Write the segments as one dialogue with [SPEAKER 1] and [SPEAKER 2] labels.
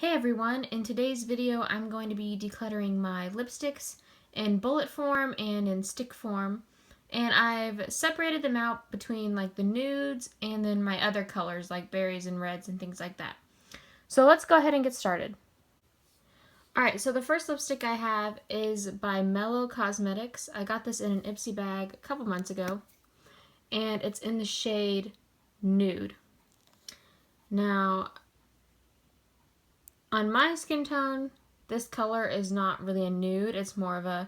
[SPEAKER 1] Hey everyone, in today's video I'm going to be decluttering my lipsticks in bullet form and in stick form, and I've separated them out between like the nudes and then my other colors like berries and reds and things like that. So let's go ahead and get started. Alright, so the first lipstick I have is by Mellow Cosmetics. I got this in an Ipsy bag a couple months ago, and it's in the shade Nude. Now, on my skin tone, this color is not really a nude. It's more of a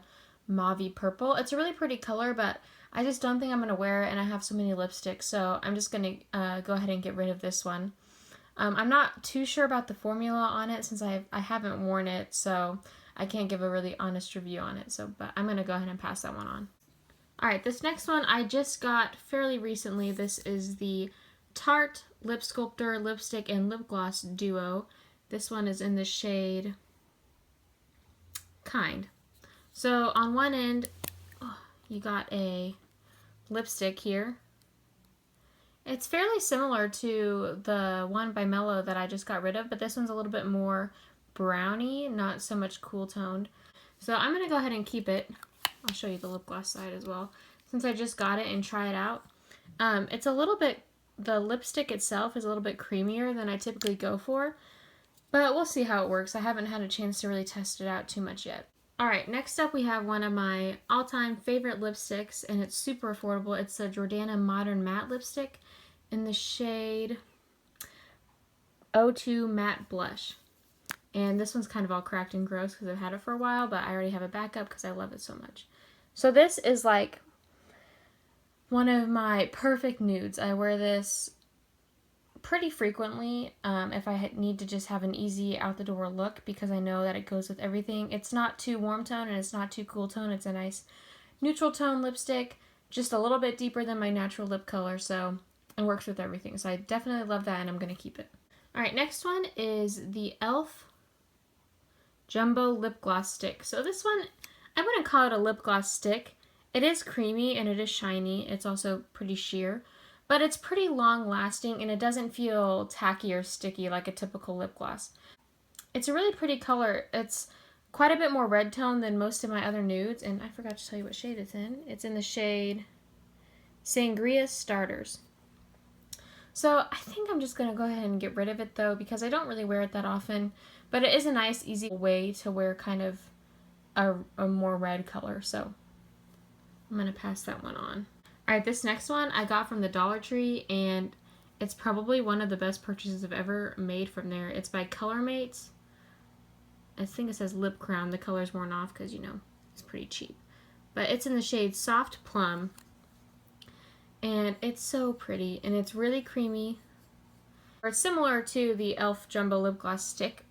[SPEAKER 1] mauvey purple. It's a really pretty color, but I just don't think I'm going to wear it, and I have so many lipsticks, so I'm just going to go ahead and get rid of this one. I'm not too sure about the formula on it since I haven't worn it, so I can't give a really honest review on it, but I'm going to go ahead and pass that one on. Alright, this next one I just got fairly recently. This is the Tarte Lip Sculptor Lipstick and Lip Gloss Duo. This one is in the shade Kind. So on one end, you got a lipstick here. It's fairly similar to the one by Mellow that I just got rid of, but this one's a little bit more browny, not so much cool toned. So I'm going to go ahead and keep it. I'll show you the lip gloss side as well, since I just got it, and try it out. It's a little bit, the lipstick itself is a little bit creamier than I typically go for. But we'll see how it works. I haven't had a chance to really test it out too much yet. Alright, next up we have one of my all-time favorite lipsticks, and it's super affordable. It's a Jordana Modern Matte Lipstick in the shade 02 Matte Blush. And this one's kind of all cracked and gross because I've had it for a while, but I already have a backup because I love it so much. So this is like one of my perfect nudes. I wear this pretty frequently if I need to just have an easy out the door look, because I know that it goes with everything. It's not too warm tone and it's not too cool tone. It's a nice neutral tone lipstick, just a little bit deeper than my natural lip color, so it works with everything. So I definitely love that, and I'm going to keep it. Alright, next one is the e.l.f. Jumbo Lip Gloss Stick. So this one, I wouldn't call it a lip gloss stick. It is creamy and it is shiny. It's also pretty sheer. But it's pretty long lasting, and it doesn't feel tacky or sticky like a typical lip gloss. It's a really pretty color. It's quite a bit more red tone than most of my other nudes, and I forgot to tell you what shade it's in. It's in the shade Sangria Starters. So I think I'm just going to go ahead and get rid of it though, because I don't really wear it that often, but it is a nice easy way to wear kind of a more red color, so I'm going to pass that one on. Alright, this next one I got from the Dollar Tree, and it's probably one of the best purchases I've ever made from there. It's by Colormates. I think it says Lip Crown. The color's worn off because, you know, it's pretty cheap. But it's in the shade Soft Plum, and it's so pretty, and it's really creamy. It's similar to the e.l.f. Jumbo Lip Gloss Stick.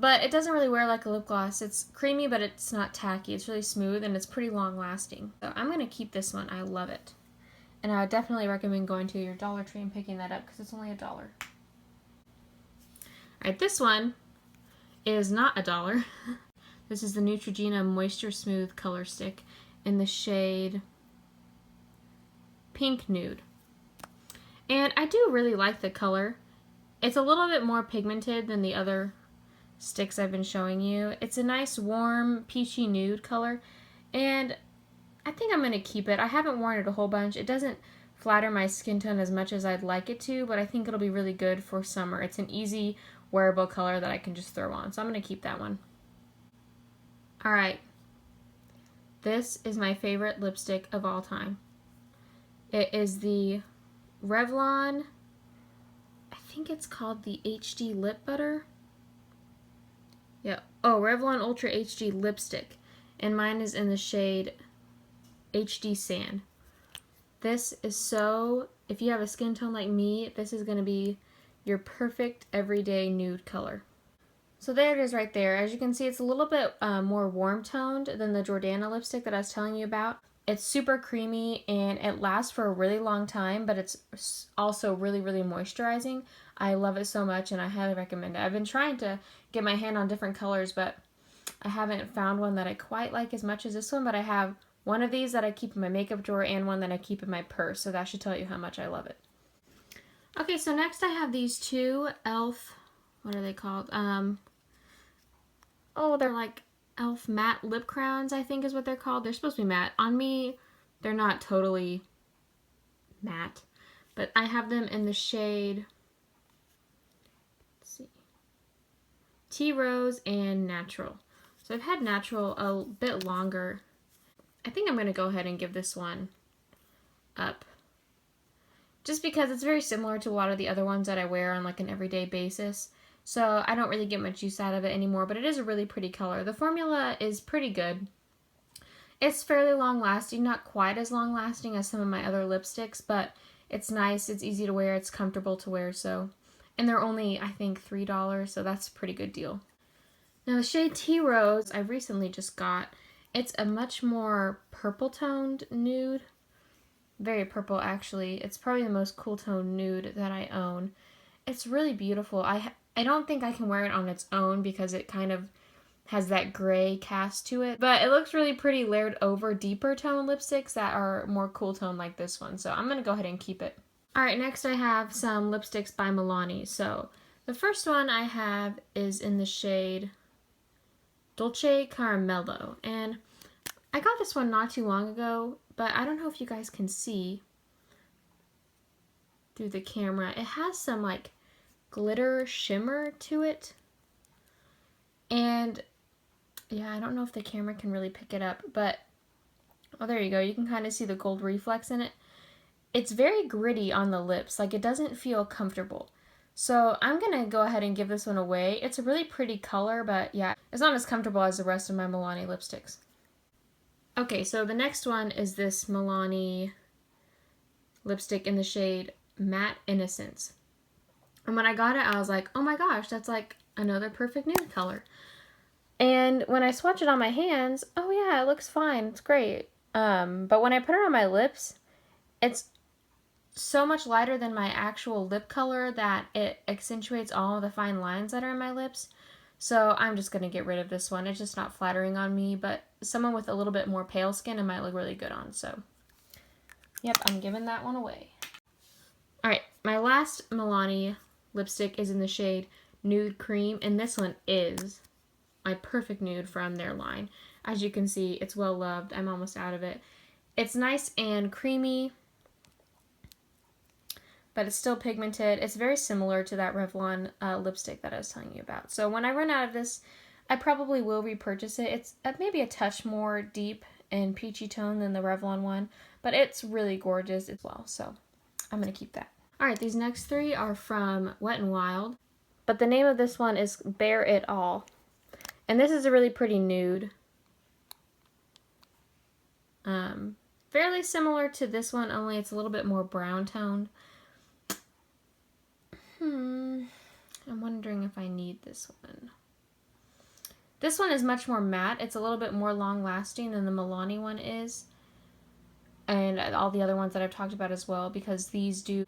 [SPEAKER 1] But it doesn't really wear like a lip gloss. It's creamy, but it's not tacky. It's really smooth, and it's pretty long lasting. So I'm going to keep this one. I love it. And I would definitely recommend going to your Dollar Tree and picking that up because it's only $1. Alright, this one is not $1. This is the Neutrogena Moisture Smooth Color Stick in the shade Pink Nude. And I do really like the color. It's a little bit more pigmented than the other sticks I've been showing you. It's a nice warm peachy nude color, and I think I'm going to keep it. I haven't worn it a whole bunch. It doesn't flatter my skin tone as much as I'd like it to, but I think it'll be really good for summer. It's an easy wearable color that I can just throw on, so I'm going to keep that one. Alright, this is my favorite lipstick of all time. It is the Revlon, I think it's called the HD Lip Butter. Yeah. Oh, Revlon Ultra HD Lipstick. And mine is in the shade HD Sand. This is so, if you have a skin tone like me, this is going to be your perfect everyday nude color. So there it is right there. As you can see, it's a little bit more warm toned than the Jordana lipstick that I was telling you about. It's super creamy, and it lasts for a really long time, but it's also really, really moisturizing. I love it so much, and I highly recommend it. I've been trying to get my hand on different colors, but I haven't found one that I quite like as much as this one, but I have one of these that I keep in my makeup drawer and one that I keep in my purse, so that should tell you how much I love it. Okay, so next I have these two e.l.f. what are they called? Oh, they're like e.l.f. matte lip crowns, I think is what they're called. They're supposed to be matte. On me, they're not totally matte, but I have them in the shade, let's see, Tea Rose and Natural. So I've had Natural a bit longer. I think I'm going to go ahead and give this one up, just because it's very similar to a lot of the other ones that I wear on like an everyday basis. So I don't really get much use out of it anymore, but it is a really pretty color. The formula is pretty good. It's fairly long lasting, not quite as long lasting as some of my other lipsticks, but it's nice, it's easy to wear, it's comfortable to wear, so. And they're only, I think, $3, so that's a pretty good deal. Now the shade Tea Rose I recently just got. It's a much more purple toned nude. Very purple, actually. It's probably the most cool toned nude that I own. It's really beautiful. I don't think I can wear it on its own because it kind of has that gray cast to it, but it looks really pretty layered over deeper tone lipsticks that are more cool tone like this one, so I'm gonna go ahead and keep it. Alright, next I have some lipsticks by Milani. So the first one I have is in the shade Dolce Caramello, and I got this one not too long ago, but I don't know if you guys can see through the camera. It has some like glitter shimmer to it, and yeah, I don't know if the camera can really pick it up, but oh, there you go. You can kind of see the gold reflex in it. It's very gritty on the lips, like it doesn't feel comfortable. So I'm gonna go ahead and give this one away. It's a really pretty color, but yeah, it's not as comfortable as the rest of my Milani lipsticks. Okay, so the next one is this Milani lipstick in the shade Matte Innocence. And when I got it, I was like, oh my gosh, that's like another perfect nude color. And when I swatch it on my hands, oh yeah, it looks fine, it's great. But when I put it on my lips, it's so much lighter than my actual lip color that it accentuates all of the fine lines that are in my lips. So I'm just going to get rid of this one. It's just not flattering on me, but someone with a little bit more pale skin it might look really good on. So yep, I'm giving that one away. Alright, my last Milani lipstick is in the shade Nude Cream, and this one is my perfect nude from their line. As you can see, it's well loved. I'm almost out of it. It's nice and creamy, but it's still pigmented. It's very similar to that Revlon lipstick that I was telling you about. So when I run out of this, I probably will repurchase it. It's maybe a touch more deep and peachy tone than the Revlon one, but it's really gorgeous as well, so I'm going to keep that. Alright, these next three are from Wet n Wild, but the name of this one is Bare It All. And this is a really pretty nude. Fairly similar to this one, only it's a little bit more brown toned. I'm wondering if I need this one. This one is much more matte. It's a little bit more long lasting than the Milani one is. And all the other ones that I've talked about as well, because these do,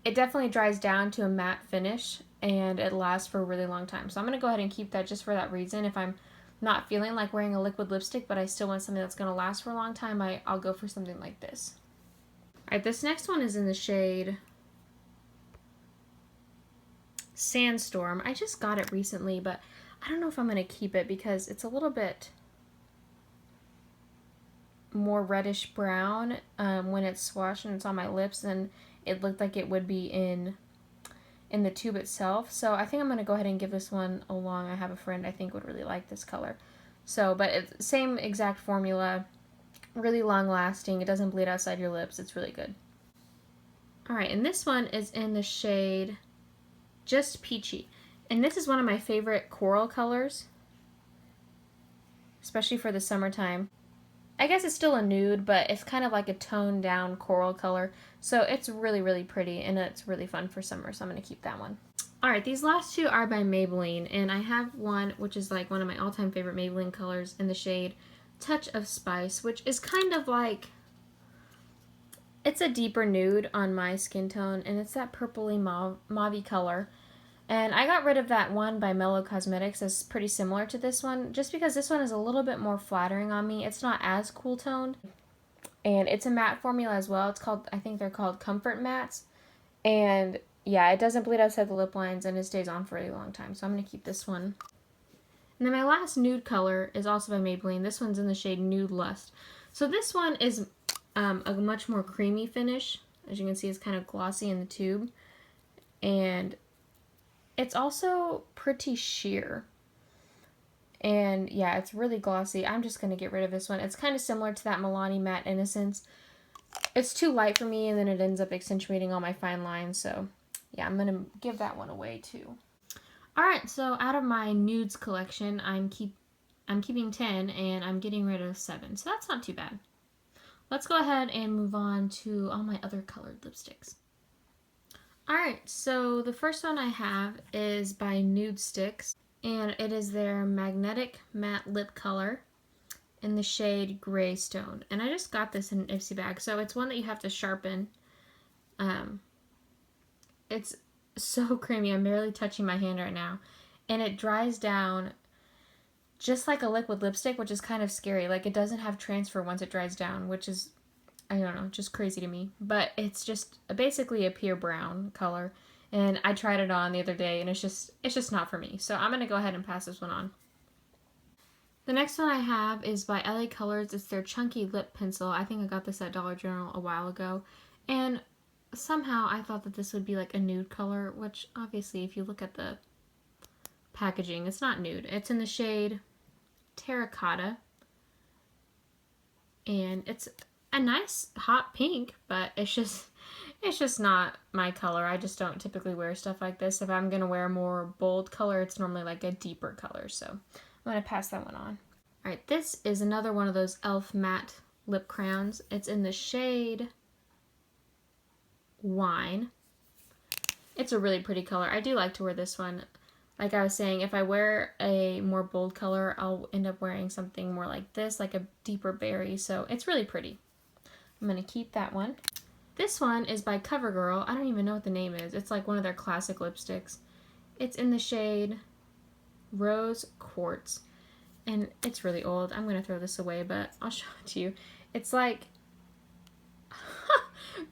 [SPEAKER 1] it definitely dries down to a matte finish and it lasts for a really long time. So I'm going to go ahead and keep that just for that reason. If I'm not feeling like wearing a liquid lipstick, but I still want something that's going to last for a long time, I'll go for something like this. Alright, this next one is in the shade Sandstorm. I just got it recently, but I don't know if I'm going to keep it because it's a little bit more reddish brown when it's swatched and it's on my lips than it looked like it would be in the tube itself. So I think I'm going to go ahead and give this one along. I have a friend I think would really like this color. So, but it's same exact formula, really long lasting. It doesn't bleed outside your lips. It's really good. Alright, and this one is in the shade Just Peachy. And this is one of my favorite coral colors, especially for the summertime. I guess it's still a nude, but it's kind of like a toned down coral color. So it's really, really pretty, and it's really fun for summer, so I'm going to keep that one. Alright, these last two are by Maybelline, and I have one which is like one of my all-time favorite Maybelline colors in the shade Touch of Spice, which is kind of like, it's a deeper nude on my skin tone, and it's that purpley mauve-y color. And I got rid of that one by Mellow Cosmetics that's pretty similar to this one, just because this one is a little bit more flattering on me. It's not as cool toned. And it's a matte formula as well. It's called, I think they're called Comfort Mattes. And yeah, it doesn't bleed outside the lip lines and it stays on for a really long time. So I'm going to keep this one. And then my last nude color is also by Maybelline. This one's in the shade Nude Lust. So this one is a much more creamy finish. As you can see, it's kind of glossy in the tube. And it's also pretty sheer. And yeah, it's really glossy. I'm just going to get rid of this one. It's kind of similar to that Milani Matte Innocence. It's too light for me, and then it ends up accentuating all my fine lines. So yeah, I'm going to give that one away too. Alright, so out of my nudes collection, I'm keeping 10 and I'm getting rid of 7. So that's not too bad. Let's go ahead and move on to all my other colored lipsticks. Alright, so the first one I have is by Nude Sticks, and it is their Magnetic Matte Lip Color in the shade Gray Stone. And I just got this in an Ipsy bag, so it's one that you have to sharpen. It's so creamy. I'm barely touching my hand right now. And it dries down just like a liquid lipstick, which is kind of scary. Like, it doesn't have transfer once it dries down, which is, I don't know, just crazy to me. But it's just basically a pure brown color. And I tried it on the other day, and it's just not for me. So I'm going to go ahead and pass this one on. The next one I have is by LA Colors. It's their Chunky Lip Pencil. I think I got this at Dollar General a while ago. And somehow I thought that this would be like a nude color, which obviously if you look at the packaging, it's not nude. It's in the shade Terracotta. And it's a nice hot pink, but it's just not my color. I just don't typically wear stuff like this. If I'm going to wear a more bold color, it's normally like a deeper color. So I'm going to pass that one on. Alright, this is another one of those e.l.f. matte lip crayons. It's in the shade Wine. It's a really pretty color. I do like to wear this one. Like I was saying, if I wear a more bold color, I'll end up wearing something more like this, like a deeper berry. So it's really pretty. I'm going to keep that one. This one is by CoverGirl. I don't even know what the name is. It's like one of their classic lipsticks. It's in the shade Rose Quartz. And it's really old. I'm going to throw this away, but I'll show it to you. It's like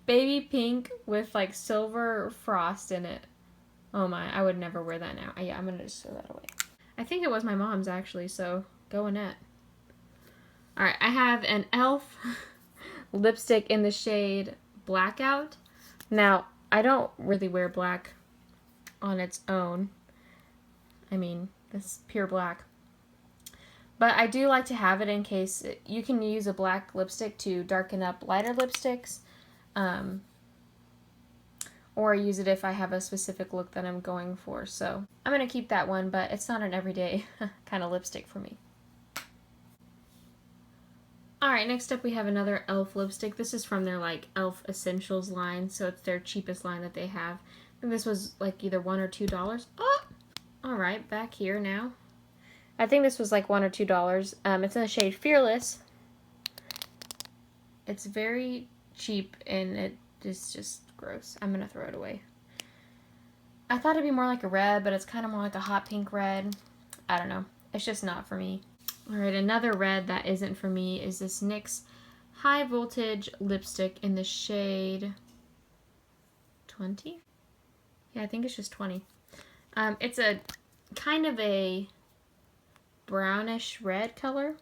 [SPEAKER 1] baby pink with like silver frost in it. Oh my, I would never wear that now. Yeah, I'm going to just throw that away. I think it was my mom's actually, so go Annette. Alright, I have an e.l.f. lipstick in the shade Blackout. Now, I don't really wear black on its own. I mean, this is pure black. But I do like to have it in case you can use a black lipstick to darken up lighter lipsticks. Or use it if I have a specific look that I'm going for. So I'm going to keep that one, but it's not an everyday kind of lipstick for me. Alright, next up we have another e.l.f. lipstick. This is from their like e.l.f. Essentials line, so it's their cheapest line that they have. I think this was like either $1 or $2. Oh! Alright, back here now. I think this was like $1 or $2. It's in the shade Fearless. It's very cheap and it is just gross. I'm going to throw it away. I thought it'd be more like a red, but it's kind of more like a hot pink red. I don't know. It's just not for me. Alright, another red that isn't for me is this NYX High Voltage lipstick in the shade 20? Yeah, I think it's just 20. It's a kind of a brownish red color.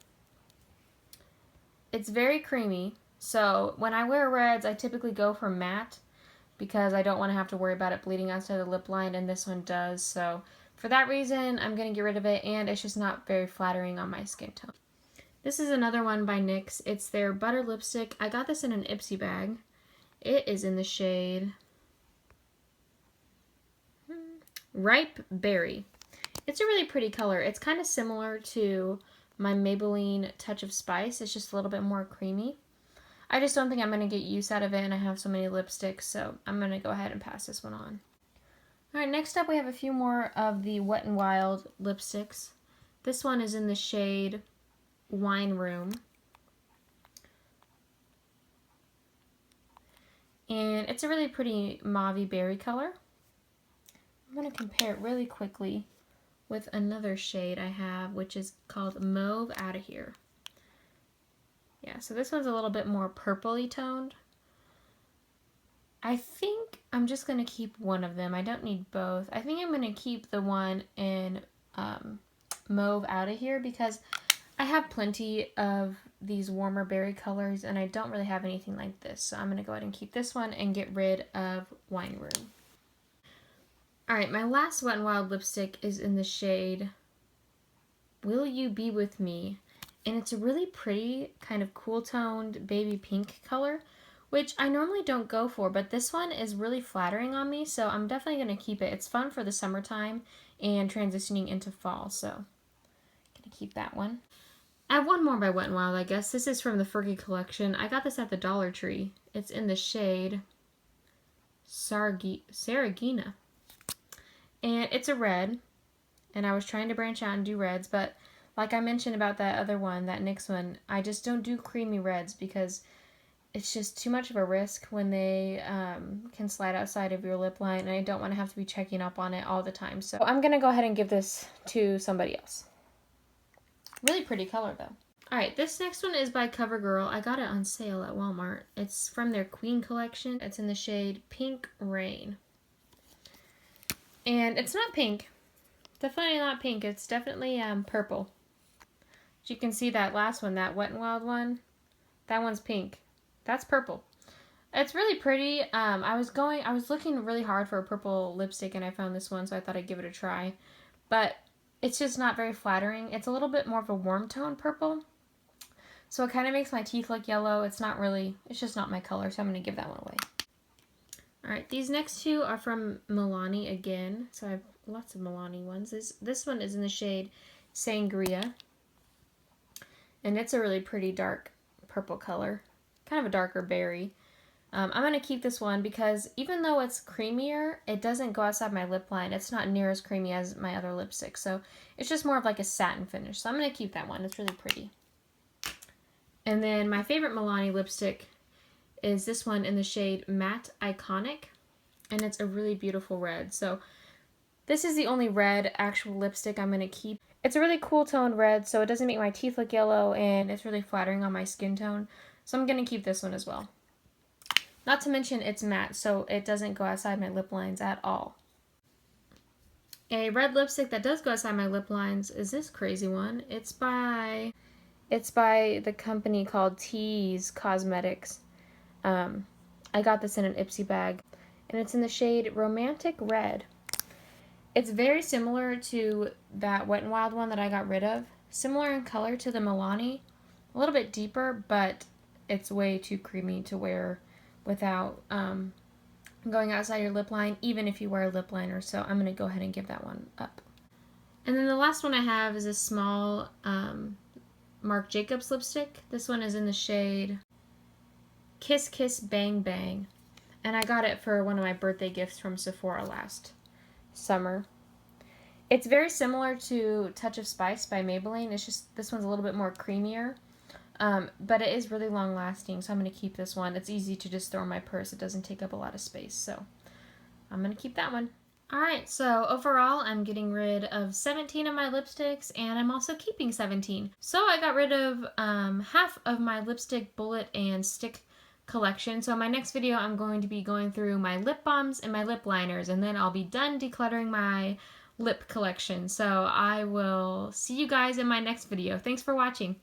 [SPEAKER 1] It's very creamy. So when I wear reds, I typically go for matte because I don't want to have to worry about it bleeding outside the lip line, and this one does. So for that reason, I'm going to get rid of it, and it's just not very flattering on my skin tone. This is another one by NYX. It's their Butter Lipstick. I got this in an Ipsy bag. It is in the shade Ripe Berry. It's a really pretty color. It's kind of similar to my Maybelline Touch of Spice. It's just a little bit more creamy. I just don't think I'm going to get use out of it, and I have so many lipsticks, so I'm going to go ahead and pass this one on. Alright, next up we have a few more of the Wet n Wild lipsticks. This one is in the shade Wine Room. And it's a really pretty mauvey berry color. I'm going to compare it really quickly with another shade I have, which is called Mauve Outta Here. Yeah, so this one's a little bit more purpley toned. I think I'm just going to keep one of them. I don't need both. I think I'm going to keep the one in mauve out of here because I have plenty of these warmer berry colors and I don't really have anything like this. So I'm going to go ahead and keep this one and get rid of Wine Room. Alright, my last Wet n Wild lipstick is in the shade Will You Be With Me? And it's a really pretty kind of cool toned baby pink color, which I normally don't go for, but this one is really flattering on me, so I'm definitely going to keep it. It's fun for the summertime and transitioning into fall, so I'm going to keep that one. I have one more by Wet n Wild, I guess. This is from the Fergie collection. I got this at the Dollar Tree. It's in the shade Saragina. And it's a red, and I was trying to branch out and do reds, but like I mentioned about that other one, that NYX one, I just don't do creamy reds because it's just too much of a risk when they can slide outside of your lip line, and I don't want to have to be checking up on it all the time. So I'm going to go ahead and give this to somebody else. Really pretty color though. Alright, this next one is by CoverGirl. I got it on sale at Walmart. It's from their Queen collection. It's in the shade Pink Rain. And it's not pink. Definitely not pink. It's definitely purple. As you can see that last one, that Wet n Wild one, that one's pink. That's purple. It's really pretty. I was looking really hard for a purple lipstick and I found this one, so I thought I'd give it a try. But it's just not very flattering. It's a little bit more of a warm tone purple. So it kind of makes my teeth look yellow. It's just not my color, so I'm going to give that one away. Alright, these next two are from Milani again. So I have lots of Milani ones. This one is in the shade Sangria. And it's a really pretty dark purple color. Kind of a darker berry. I'm going to keep this one because even though it's creamier, it doesn't go outside my lip line. It's not near as creamy as my other lipstick. So it's just more of like a satin finish. So I'm going to keep that one. It's really pretty. And then my favorite Milani lipstick is this one in the shade Matte Iconic, and it's a really beautiful red. So this is the only red actual lipstick I'm going to keep. It's a really cool toned red, so it doesn't make my teeth look yellow, and it's really flattering on my skin tone. So I'm going to keep this one as well. Not to mention it's matte, so it doesn't go outside my lip lines at all. A red lipstick that does go outside my lip lines is this crazy one. It's by the company called Tease Cosmetics. I got this in an Ipsy bag, and it's in the shade Romantic Red. It's very similar to that Wet n Wild one that I got rid of. Similar in color to the Milani. A little bit deeper, but it's way too creamy to wear without going outside your lip line, even if you wear a lip liner. So I'm going to go ahead and give that one up. And then the last one I have is a small Marc Jacobs lipstick. This one is in the shade Kiss Kiss Bang Bang, and I got it for one of my birthday gifts from Sephora last summer. It's very similar to Touch of Spice by Maybelline. It's just this one's a little bit more creamier, but it is really long lasting, so I'm going to keep this one. It's easy to just throw in my purse. It doesn't take up a lot of space, so I'm going to keep that one. Alright, so overall I'm getting rid of 17 of my lipsticks, and I'm also keeping 17. So I got rid of half of my lipstick bullet and stick collection. So in my next video I'm going to be going through my lip balms and my lip liners, and then I'll be done decluttering my lip collection. So I will see you guys in my next video. Thanks for watching.